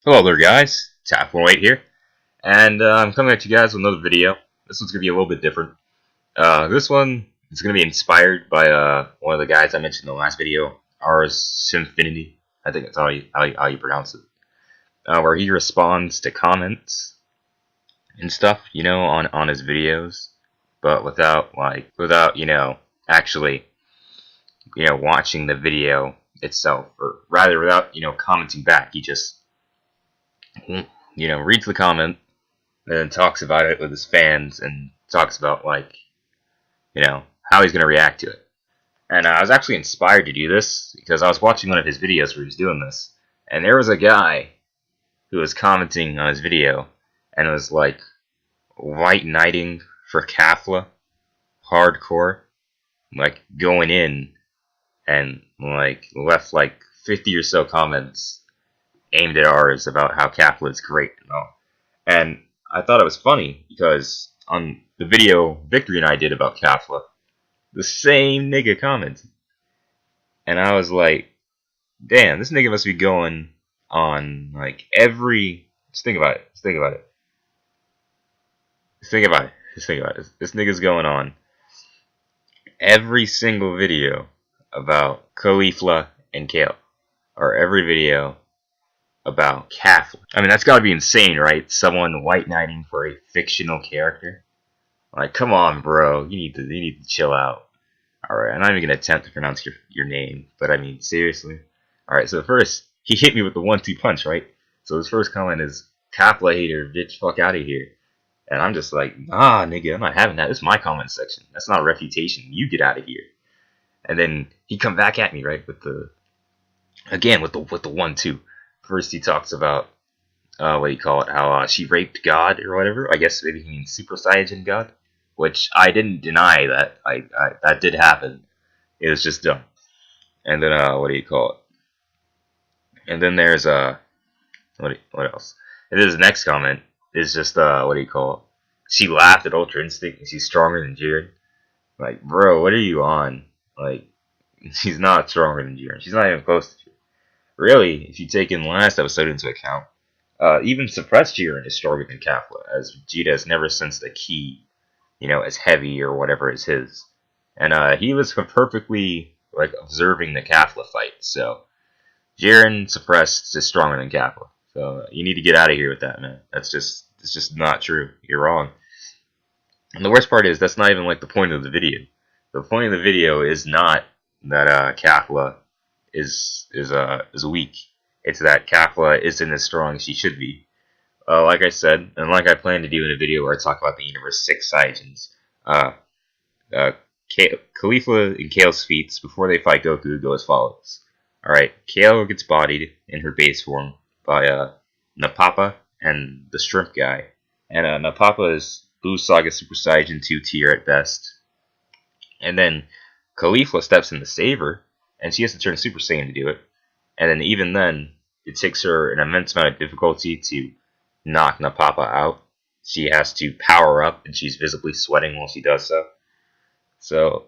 Hello there guys, TAF108 here, and I'm coming at you guys with another video. This one's going to be a little bit different. This one is going to be inspired by one of the guys I mentioned in the last video, Ars Symfinity, I think that's how you pronounce it, where he responds to comments and stuff, on his videos, but without actually, watching the video itself, or rather without, commenting back. He just reads the comment and then talks about it with his fans and talks about, how he's going to react to it. And I was actually inspired to do this because I was watching one of his videos where he was doing this, and there was a guy who was commenting on his video, and it was like, white knighting for Kafla, hardcore, like going in, and left 50 or so comments aimed at ours about how Kafla is great and all. And I thought it was funny because on the video Victory and I did about Kafla, the same nigga commented. And I was like, damn, this nigga must be going on every... Just think about it. This nigga's going on every single video about Kafla and Kale. Or every video about Kafla. I mean, that's gotta be insane, right? Someone white knighting for a fictional character. Like, come on, bro. You need to chill out. Alright, I'm not even gonna attempt to pronounce your name, but I mean, seriously. Alright, so first, he hit me with the 1-2 punch, right? So his first comment is, Kafla hater, bitch, fuck out of here. And I'm just like, nah, nigga, I'm not having that. This is my comment section. That's not a refutation. You get out of here. And then he come back at me, right, with the 1-2. First, he talks about how she raped God or whatever. I guess maybe he means Super Saiyan God, which I didn't deny that. That did happen. It was just dumb. And then And then there's what else? And then his next comment is just She laughed at Ultra Instinct and she's stronger than Jiren. Like, bro, what are you on? Like, she's not stronger than Jiren. She's not even close to Jiren. Really, if you take in last episode into account, even suppressed Jiren is stronger than Kafla, as Vegeta has never sensed a ki, as heavy or whatever is his. And he was perfectly observing the Kafla fight. So Jiren suppressed is stronger than Kafla. So you need to get out of here with that, man. It's just not true. You're wrong. And the worst part is that's not even the point of the video. The point of the video is not that Kafla is weak. It's that Kafla isn't as strong as she should be. Like I said, and like I plan to do in a video where I talk about the Universe 6 Saiyajins, Kafla and Kale's feats before they fight Goku go as follows. Alright, Kale gets bodied in her base form by Napapa and the Shrimp guy. And Napapa is Buu Saga Super Saiyan 2 tier at best. And then Kafla steps in to save her, and she has to turn Super Saiyan to do it. And then even then, it takes her an immense amount of difficulty to knock Napapa out. She has to power up, and she's visibly sweating while she does so. So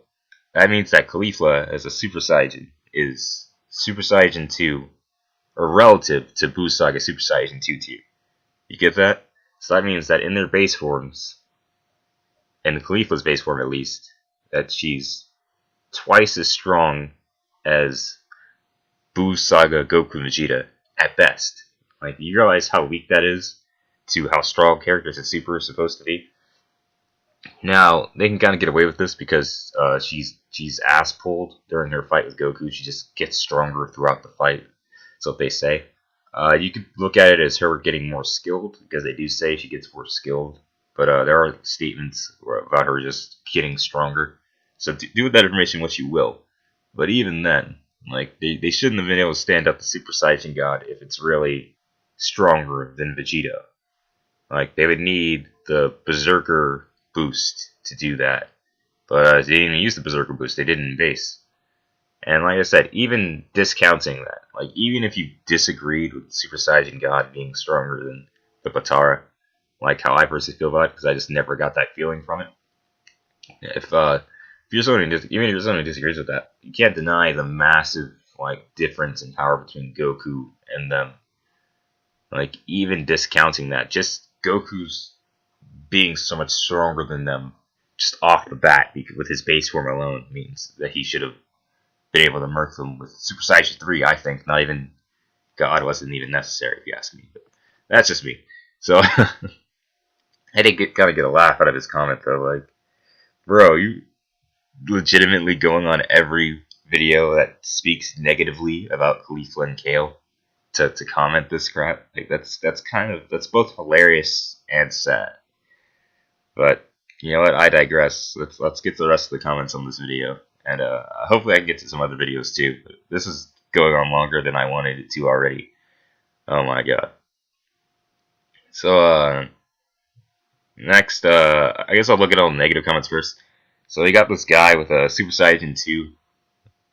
that means that Kafla, as a Super Saiyan, is Super Saiyan 2, or relative to Buu Saga Super Saiyan 2 tier. You get that? So that means that in their base forms, in Kafla's base form at least, that she's twice as strong as Buu Saga Goku Vegeta at best. You realize how weak that is to how strong characters in Super are supposed to be? Now, they can kind of get away with this because she's ass pulled during her fight with Goku. She just gets stronger throughout the fight. That's what they say. You could look at it as her getting more skilled, because they do say she gets more skilled. But there are statements about her just getting stronger. So do with that information what you will. But even then, they shouldn't have been able to stand up to Super Saiyan God if it's really stronger than Vegeta. They would need the Berserker boost to do that. But they didn't even use the Berserker boost, they did it in base. And like I said, even discounting that, even if you disagreed with Super Saiyan God being stronger than the Patara, how I personally feel about it, because I just never got that feeling from it. If you're someone who disagrees with that, you can't deny the massive difference in power between Goku and them. Like, even discounting that, just Goku's being so much stronger than them just off the bat with his base form alone means that he should have been able to murk them with Super Saiyan 3, I think. Not even God wasn't even necessary, if you ask me. But that's just me. So, I did kind of get a laugh out of his comment, though. Like, bro, you legitimately going on every video that speaks negatively about Khalifa and Kale to comment this crap. Like, that's both hilarious and sad. But you know what? I digress. Let's get to the rest of the comments on this video, and hopefully I can get to some other videos too. But this is going on longer than I wanted it to already. Oh my god. So next, I guess I'll look at all the negative comments first. So he got this guy with a Super Saiyan 2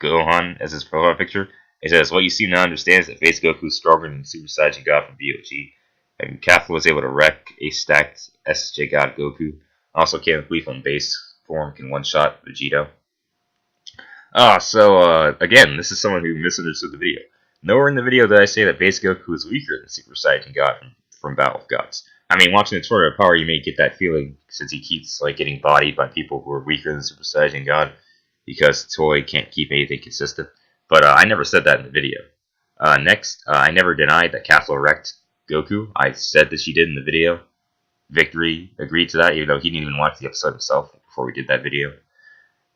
Gohan as his profile picture. He says, "What you seem to understand is that Base Goku is stronger than Super Saiyan God from BOG, and Kafla was able to wreck a stacked SSJ God Goku. Also, Kale and Leaf on base form can one-shot Vegito." Again, this is someone who misunderstood the video. Nowhere in the video did I say that Base Goku is weaker than Super Saiyan God from Battle of Gods. I mean, watching the Tournament of Power, you may get that feeling since he keeps like getting bodied by people who are weaker than Super Saiyan God because Toy can't keep anything consistent. But I never said that in the video. Next, I never denied that Kafla wrecked Goku. I said that she did in the video. Victory agreed to that, even though he didn't even watch the episode himself before we did that video.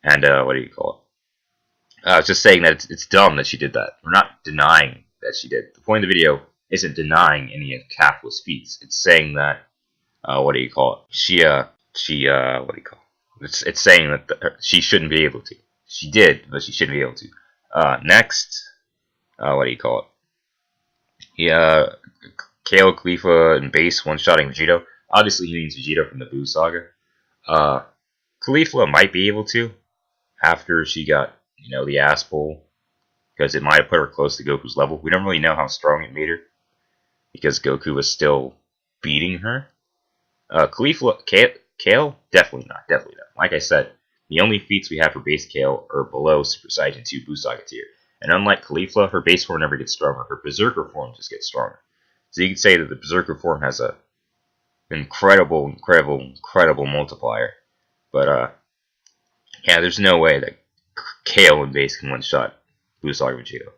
And what do you call it? I was just saying that it's dumb that she did that. We're not denying that she did. The point of the video isn't denying any of Kafla's feats. It's saying that what do you call it? What do you call it? It's saying that she shouldn't be able to. She did, but she shouldn't be able to. Next, what do you call it? Yeah, Kale, Khalifa, and Base one-shotting Vegito. Obviously, he means Vegito from the Buu Saga. Khalifa might be able to after she got, the ass pull, because it might have put her close to Goku's level. We don't really know how strong it made her, because Goku was still beating her. Kale, definitely not. Like I said, the only feats we have for base Kale are below Super Saiyan 2 Buu Saga tier. And unlike Khalifa, her base form never gets stronger. Her Berserker form just gets stronger. So you can say that the Berserker form has a incredible multiplier. But yeah, there's no way that Kale and base can one-shot Buu Saga Vegito.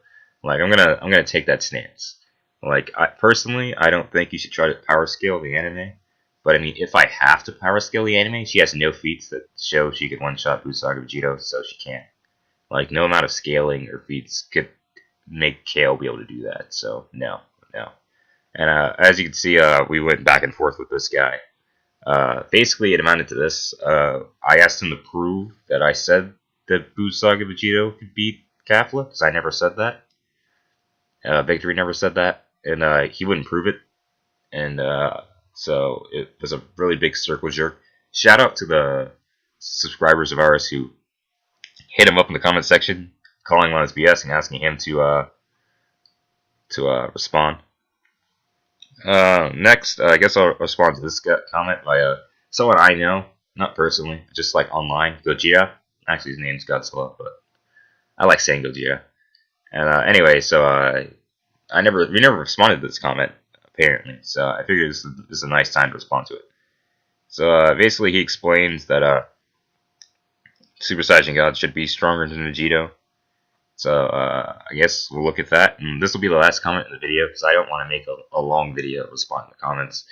Like, I'm gonna take that stance. Like, personally, I don't think you should try to power scale the anime. But I mean, if I have to power scale the anime, she has no feats that show she can one-shot Buu Saga Vegito, so she can't. Like, no amount of scaling or feats could make Kale be able to do that. So, no. And as you can see, we went back and forth with this guy. Basically, it amounted to this. I asked him to prove that I said that Buu Saga Vegito could beat Kafla, because I never said that. Victory never said that. And he wouldn't prove it. And so it was a really big circle jerk. Shout out to the subscribers of ours who hit him up in the comment section, calling him on his BS and asking him to respond. Next, I guess I'll respond to this comment by someone I know, not personally, just like online, Gojira. Actually, his name's Godzilla, but I like saying Gojira. And anyway, so we never responded to this comment apparently, so I figured this is a nice time to respond to it. So basically, he explains that Super Saiyan God should be stronger than Vegito. So I guess we'll look at that, and this will be the last comment in the video because I don't want to make a long video responding to comments.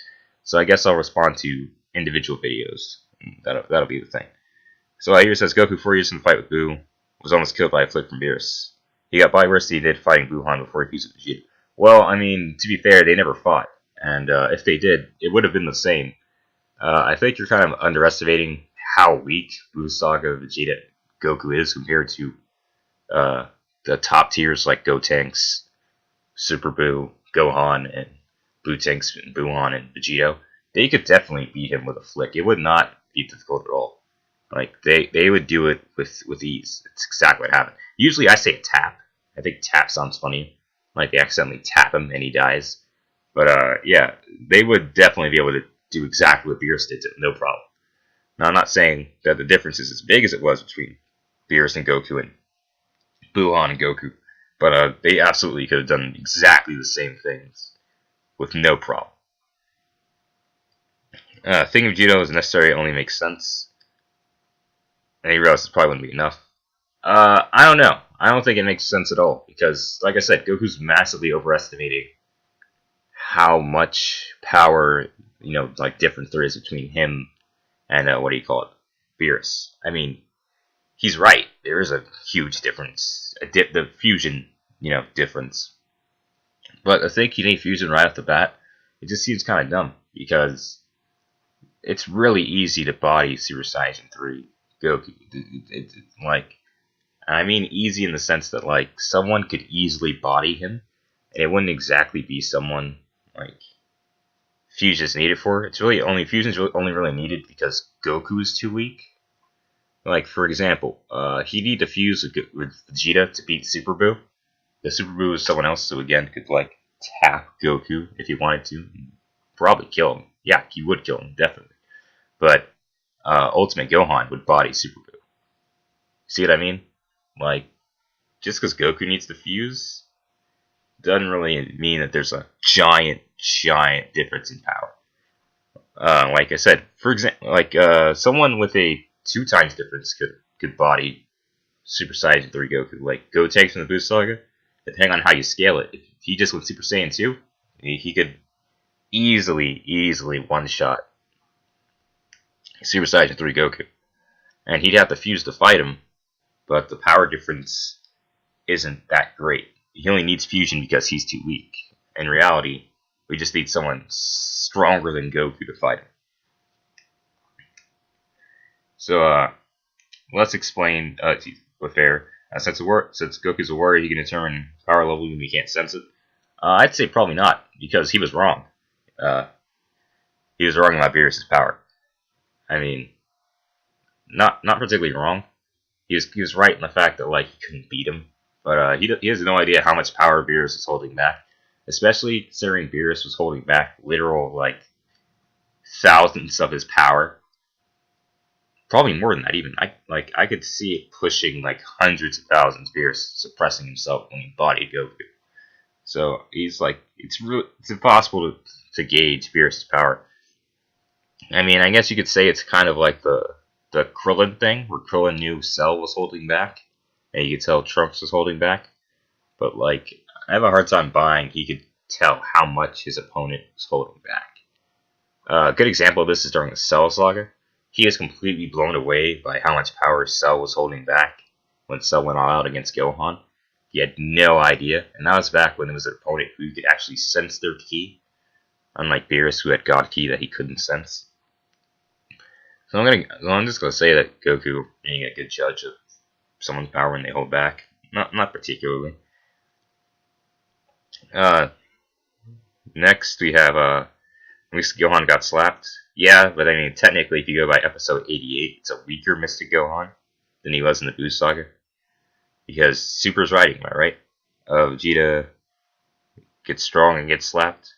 So I guess I'll respond to individual videos. That'll be the thing. So here says Goku 4 years in the fight with Buu was almost killed by a flick from Beerus. He got body worse than he did fighting Buuhan before he fused with Vegeta. Well, I mean, to be fair, they never fought, and if they did, it would have been the same. I think you're kind of underestimating how weak Buu Saga Vegeta Goku is compared to the top tiers like Gotenks, Super Buu, Gohan, and Bootenks, and Buuhan, and Vegito. They could definitely beat him with a flick. It would not be difficult at all. Like, they would do it with ease. It's exactly what happened. Usually I say tap. I think tap sounds funny. Like they accidentally tap him and he dies. But yeah, they would definitely be able to do exactly what Beerus did to him, no problem. Now, I'm not saying that the difference is as big as it was between Beerus and Goku and Buuhan and Goku. But they absolutely could have done exactly the same things with no problem. Thinking Vegito is necessary only makes sense. And he realized it probably wouldn't be enough. I don't know. I don't think it makes sense at all because, like I said, Goku's massively overestimating how much power, like difference there is between him and what do you call it, Beerus. I mean, he's right. There is a huge difference, the fusion, difference. But I think he didn't fusion right off the bat. It just seems kind of dumb because it's really easy to body Super Saiyan 3 Goku. It's like, I mean easy in the sense that like someone could easily body him, and it wouldn't exactly be someone like fusion's needed for. It's really only fusion's only really needed because Goku is too weak. Like for example, he need to fuse with Vegeta to beat Super Buu. The Super Buu is someone else, so again could like tap Goku if he wanted to, probably kill him. Yeah, he would kill him definitely. But Ultimate Gohan would body Super Buu. See what I mean? Like, just because Goku needs to fuse doesn't really mean that there's a giant difference in power. Like I said, for example, like someone with a 2 times difference could body Super Saiyan 3 Goku. Like Gotenks from the Buu Saga, depending on how you scale it. If he just went Super Saiyan 2, he could easily one-shot Super Saiyan 3 Goku. And he'd have to fuse to fight him, but the power difference isn't that great. He only needs fusion because he's too weak. In reality, we just need someone stronger than Goku to fight him. So, let's explain with fair. Since Goku's a warrior, he can determine power level when we can't sense it. I'd say probably not, because he was wrong. He was wrong about Beerus' power. I mean, not particularly wrong. He was right in the fact that like he couldn't beat him, but he has no idea how much power Beerus is holding back. Especially considering Beerus was holding back literal like thousands of his power. Probably more than that even. I could see it pushing like hundreds of thousands. Beerus suppressing himself when he bodied Goku. So he's like it's impossible to gauge Beerus' power. I mean, I guess you could say it's kind of like the Krillin thing, where Krillin knew Cell was holding back, and you could tell Trunks was holding back. But like, I have a hard time buying he could tell how much his opponent was holding back. A good example of this is during the Cell saga. He is completely blown away by how much power Cell was holding back when Cell went all out against Gohan. He had no idea, and that was back when it was an opponent who could actually sense their ki, unlike Beerus, who had God Ki that he couldn't sense. So I'm just gonna say that Goku being a good judge of someone's power when they hold back, not particularly. Next we have at least Gohan got slapped. Yeah, but I mean technically if you go by episode 88, it's a weaker Mystic Gohan than he was in the Buu Saga. Because Super's right, am I right? Vegeta gets strong and gets slapped.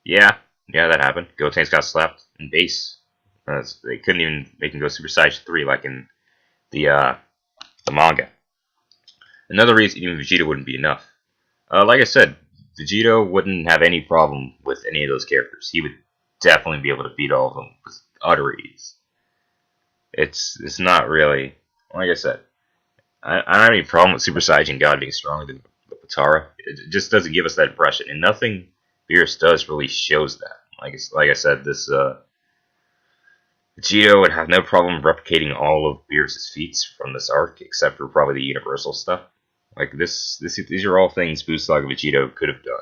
Yeah, that happened. Gotenks got slapped in base. They couldn't even make him go Super Saiyan 3 like in the manga. Another reason even Vegeta wouldn't be enough. Like I said, Vegeta wouldn't have any problem with any of those characters. He would definitely be able to beat all of them with utter ease. It's not really, like I said, I don't have any problem with Super Saiyan God being stronger than Potara. It just doesn't give us that impression, and nothing Beerus does really shows that. Like I said, this Vegeta would have no problem replicating all of Beerus' feats from this arc, except for probably the universal stuff. Like these are all things Buu Saga Vegeta could have done.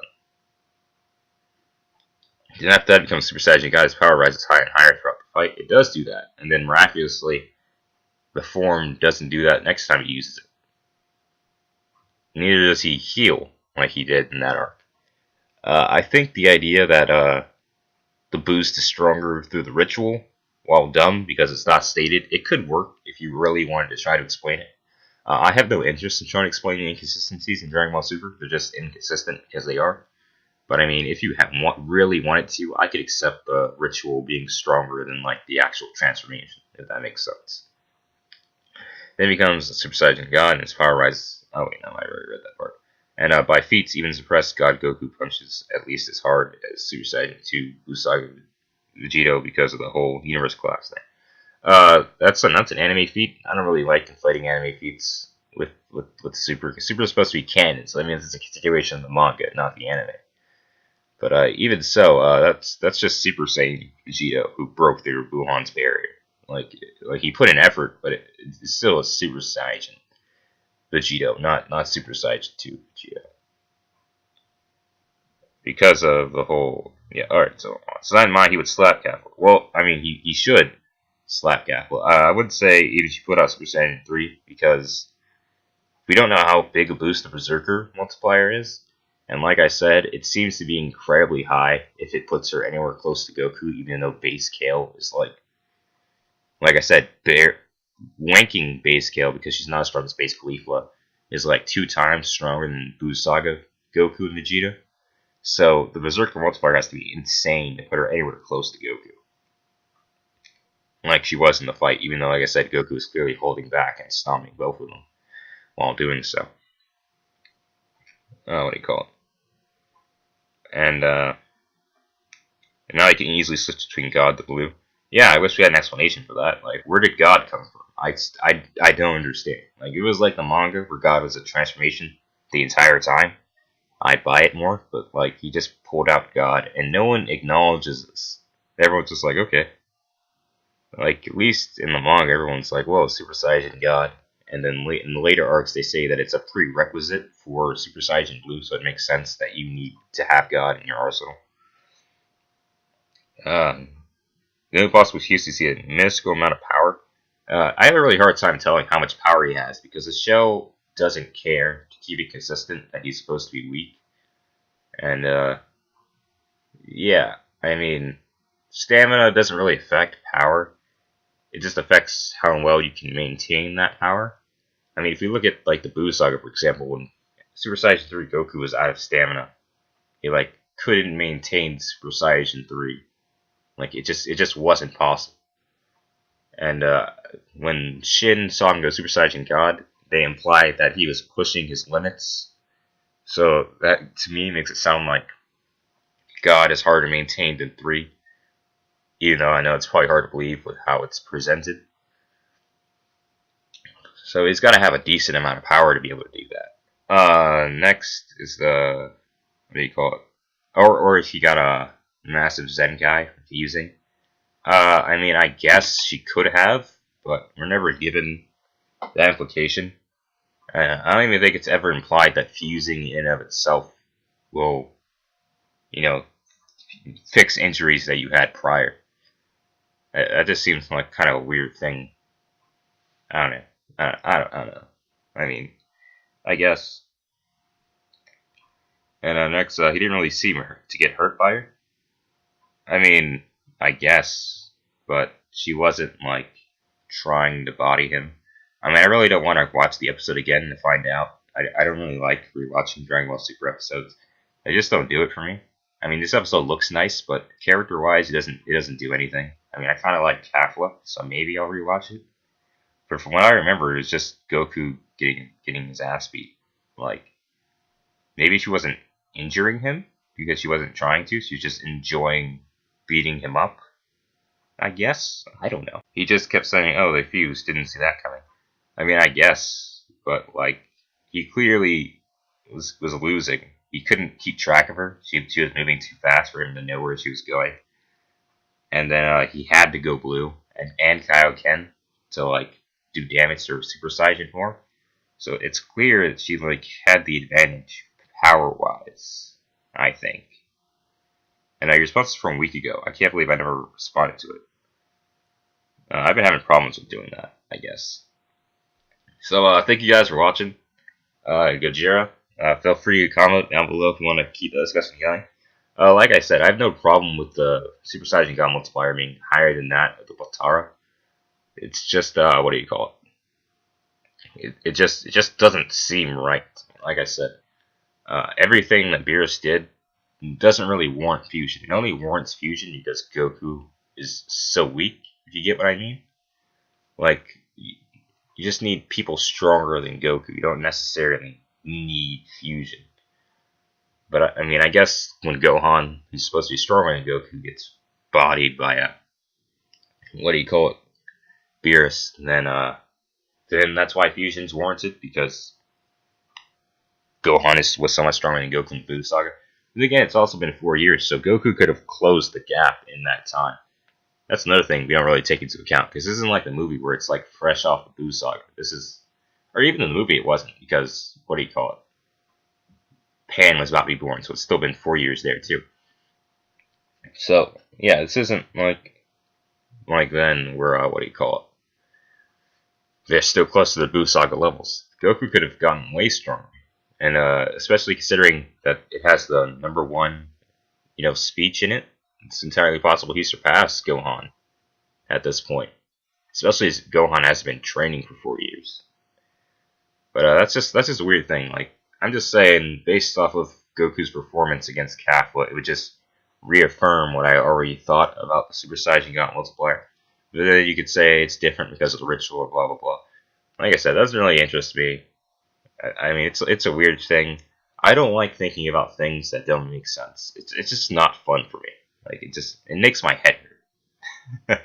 And after that becomes Super Saiyan God, his power rises higher and higher throughout the fight. It does do that, and then miraculously, the form doesn't do that next time he uses it. Neither does he heal like he did in that arc. I think the idea that the boost is stronger through the ritual, while dumb because it's not stated, it could work if you really wanted to try to explain it. I have no interest in trying to explain the inconsistencies in Dragon Ball Super. They're just inconsistent because they are. But I mean, if you really wanted to, I could accept the ritual being stronger than like the actual transformation, if that makes sense. Then he becomes a Super Saiyan God, and his power rises. Oh wait, no, I already read that part. And by feats, even suppressed, God Goku punches at least as hard as Super Saiyan 2 Usagi Vegito because of the whole universe collapse thing. That's an anime feat. I don't really like conflating anime feats with Super. Super is supposed to be canon, so that means it's a continuation of the manga, not the anime. But even so, that's just Super Saiyan Vegito who broke through Wuhan's barrier. Like he put in effort, but it's still a Super Saiyan Vegito, not Super Saiyan 2 Vegito. Because of the whole, yeah, alright, so that in mind, he would slap Kafla. Well, I mean, he should slap Kafla. I would say even if you put out Super Saiyan 3, because we don't know how big a boost the Berserker multiplier is, and like I said, it seems to be incredibly high if it puts her anywhere close to Goku, even though base Kale is like I said, wanking base Kale, because she's not as strong as base Caulifla, is like 2 times stronger than Buu Saga, Goku, and Vegeta. So the Berserker multiplier has to be insane to put her anywhere close to Goku. Like she was in the fight, even though, like I said, Goku was clearly holding back and stomping both of them while doing so. What do you call it? And now I can easily switch between God to Blue. Yeah, I wish we had an explanation for that. Like, where did God come from? I don't understand. Like, it was like the manga where God was a transformation the entire time. I'd buy it more, but like he just pulled out God, and no one acknowledges this. Everyone's just like, okay. Like, at least in the manga, everyone's like, well, Super Saiyan God. And then in the later arcs, they say that it's a prerequisite for Super Saiyan Blue, so it makes sense that you need to have God in your arsenal. The only possible excuse is he had a minuscule amount of power. I have a really hard time telling how much power he has, because the show doesn't care to keep it consistent that he's supposed to be weak. And, yeah, I mean, stamina doesn't really affect power. It just affects how well you can maintain that power. I mean, if you look at, like, the Buu Saga, for example, when Super Saiyan 3 Goku was out of stamina, he, like, couldn't maintain Super Saiyan 3. Like, it just wasn't possible. And, when Shin saw him go Super Saiyan God, they implied that he was pushing his limits. So that, to me, makes it sound like God is harder to maintain than 3. Even though I know it's probably hard to believe with how it's presented. So he's got to have a decent amount of power to be able to do that. Next is the, what do you call it? Or he got a massive Zenkai fusing. I mean, I guess she could have, but we're never given that implication. I don't even think it's ever implied that fusing in and of itself will, fix injuries that you had prior. That just seems like kind of a weird thing. I don't know. I don't know. I mean, I guess. And next, he didn't really seem to get hurt by her. I mean, I guess, but she wasn't like trying to body him. I mean, I really don't want to watch the episode again to find out. I don't really like rewatching Dragon Ball Super episodes. They just don't do it for me. I mean, this episode looks nice, but character-wise, it doesn't do anything. I mean, I kind of like Kafla, so maybe I'll rewatch it. But from what I remember, it was just Goku getting his ass beat. Like, maybe she wasn't injuring him because she wasn't trying to. She was just enjoying beating him up. I guess. I don't know. He just kept saying, "Oh, they fused. Didn't see that coming." I mean, I guess, but like, he clearly was losing. He couldn't keep track of her. She was moving too fast for him to know where she was going. And then he had to go blue and Kaioken to like do damage to her Super Saiyan form. So it's clear that she like had the advantage power wise, I think. And your response is from a week ago. I can't believe I never responded to it. I've been having problems with doing that, I guess. So thank you guys for watching. Gojira. Feel free to comment down below if you want to keep the discussion going. Like I said, I have no problem with the Super Saiyan God multiplier being higher than that of the Batara. It's just, what do you call it? It just doesn't seem right. Like I said, everything that Beerus did doesn't really warrant fusion. It only warrants fusion because Goku is so weak, if you get what I mean. Like, you just need people stronger than Goku. You don't necessarily need fusion. But I mean, I guess when Gohan, who's supposed to be stronger than Goku, gets bodied by a, what do you call it, Beerus, then that's why fusion's warranted, because Gohan was so much stronger than Goku in Buu Saga. But again, it's also been 4 years, so Goku could have closed the gap in that time. That's another thing we don't really take into account, because this isn't like the movie where it's like fresh off the Buu Saga. This is, or even in the movie it wasn't, because, what do you call it, Pan was about to be born, so it's still been 4 years there too. So, yeah, this isn't like then where, what do you call it, they're still close to the Buu Saga levels. Goku could have gotten way stronger. And especially considering that it has the #1, speech in it, it's entirely possible he surpassed Gohan at this point. Especially as Gohan has been training for 4 years. But that's just a weird thing. Like, I'm just saying, based off of Goku's performance against Kafla, it would just reaffirm what I already thought about the Super Saiyan God multiplier. But then you could say it's different because of the ritual or blah blah blah. Like I said, that doesn't really interest me. I mean, it's a weird thing. I don't like thinking about things that don't make sense. It's just not fun for me. Like, it makes my head hurt.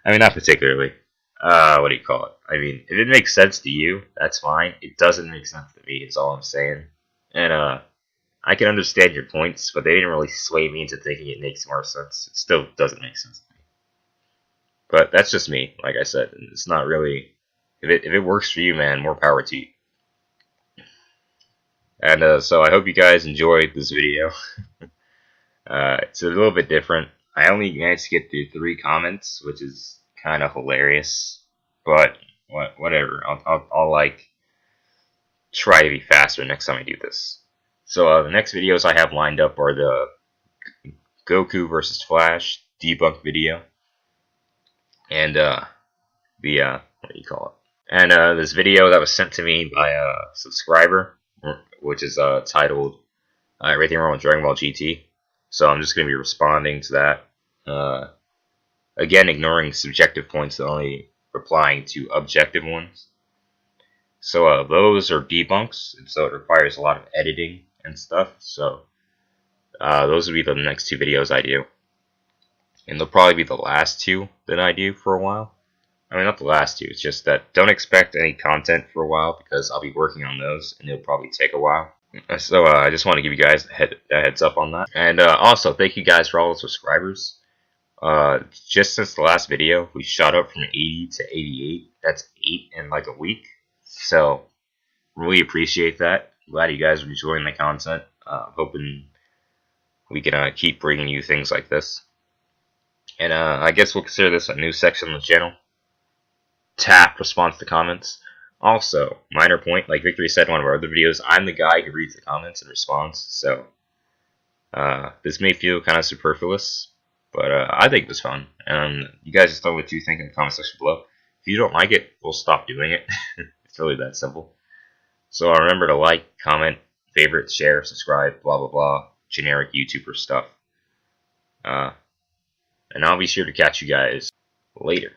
I mean, not particularly. What do you call it? I mean, if it makes sense to you, that's fine. It doesn't make sense to me, is all I'm saying. And I can understand your points, but they didn't really sway me into thinking it makes more sense. It still doesn't make sense to me. But that's just me, like I said. It's not really... If it works for you, man, more power to you. And so I hope you guys enjoyed this video. It's a little bit different. I only managed to get through 3 comments, which is kind of hilarious. But whatever. I'll like try to be faster next time I do this. So the next videos I have lined up are the Goku versus Flash debunk video, and what do you call it? And this video that was sent to me by a subscriber, which is titled Everything Wrong with Dragon Ball GT. So I'm just going to be responding to that. Again, ignoring subjective points and only replying to objective ones. So those are debunks, and so it requires a lot of editing and stuff. So those will be the next 2 videos I do. And they'll probably be the last 2 that I do for a while. I mean, not the last 2, it's just that don't expect any content for a while, because I'll be working on those, and it'll probably take a while. So I just want to give you guys a heads up on that. And also, thank you guys for all the subscribers. Just since the last video, we shot up from 80 to 88. That's 8 in like a week. So, really appreciate that. Glad you guys are enjoying the content. Hoping we can keep bringing you things like this. And I guess we'll consider this a new section on the channel. TAF response to comments. Also, minor point, like Victory said in one of our other videos, I'm the guy who reads the comments and responds. So, this may feel kind of superfluous, but I think it was fun. And you guys just tell me what you think in the comment section below. If you don't like it, we'll stop doing it. It's really that simple. So remember to like, comment, favorite, share, subscribe, blah blah blah, generic YouTuber stuff. And I'll be sure to catch you guys later.